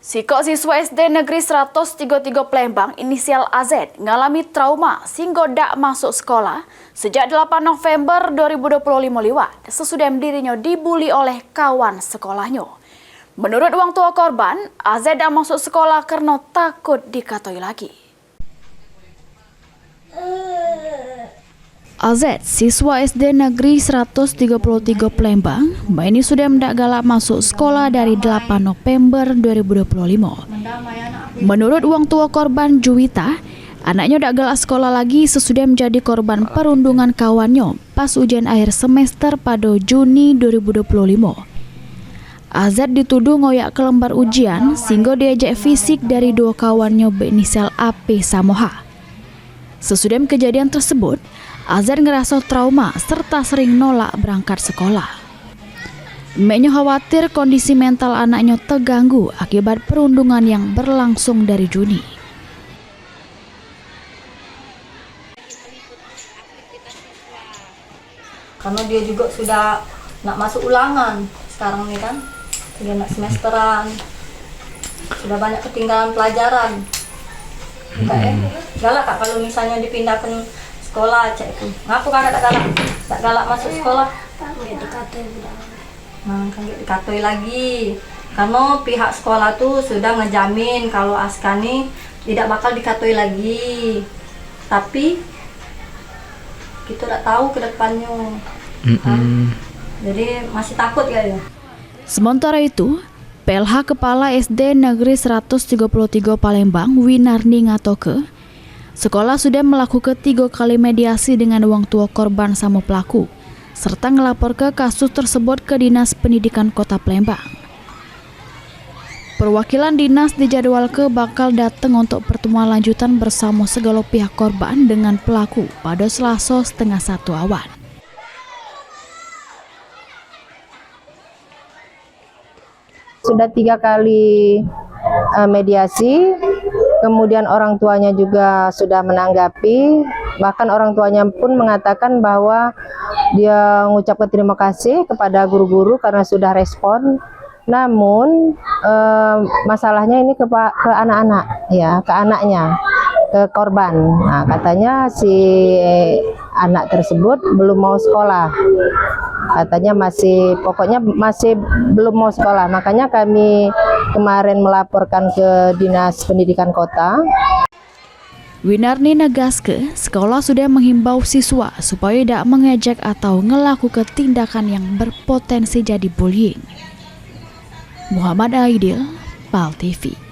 Siswa SD Negeri 133 Palembang inisial AZ mengalami trauma sehingga tidak masuk sekolah sejak 8 November 2025 lewat sesudah dirinya dibuli oleh kawan sekolahnya. Menurut orang tua korban, AZ tidak masuk sekolah karena takut dikatoi lagi. AZ, siswa SD Negeri 133 Palembang, ini sudah tidak galak masuk sekolah dari 8 November 2025. Menurut orang tua korban Juwita, anaknya tidak galak sekolah lagi sesudah menjadi korban perundungan kawannya pas ujian akhir semester pada Juni 2025. AZ dituduh ngoyak ke lembar ujian sehingga diajak fisik dari dua kawannya berinisial AP Samoha. Sesudah kejadian tersebut, AZ ngerasa trauma serta sering nolak berangkat sekolah. Emaknya khawatir kondisi mental anaknya terganggu akibat perundungan yang berlangsung dari Juni. Karena dia juga sudah nak masuk ulangan sekarang nih kan, dia nak semesteran, sudah banyak ketinggalan pelajaran. Galak kak kalau misalnya dipindahkan sekolah cek itu. Ngapu kakak tak galak masuk sekolah? Kan dikatoi lagi. Karena pihak sekolah tuh sudah ngejamin kalau Askani tidak bakal dikatoi lagi. Tapi kita tidak tahu ke depannya. Jadi masih takut ya. Sementara itu, PLH Kepala SD Negeri 133 Palembang, Winarni ngatoke, sekolah sudah melakukan 3 kali mediasi dengan orang tua korban sama pelaku, serta ngelapor ke kasus tersebut ke Dinas Pendidikan Kota Palembang. Perwakilan dinas dijadwalkan bakal datang untuk pertemuan lanjutan bersama segala pihak korban dengan pelaku pada Selasa 12:30 awan. Sudah 3 kali mediasi, kemudian orang tuanya juga sudah menanggapi, bahkan orang tuanya pun mengatakan bahwa dia mengucapkan terima kasih kepada guru-guru karena sudah respon. Namun masalahnya ini ke anak-anak, ya, ke anaknya, ke korban. Nah, katanya si anak tersebut belum mau sekolah. Katanya pokoknya masih belum mau sekolah. Makanya kami kemarin melaporkan ke Dinas Pendidikan Kota. Winarni negaske, sekolah sudah menghimbau siswa supaya tidak mengejek atau melakukan tindakan yang berpotensi jadi bullying. Muhammad Aidil, PAL TV.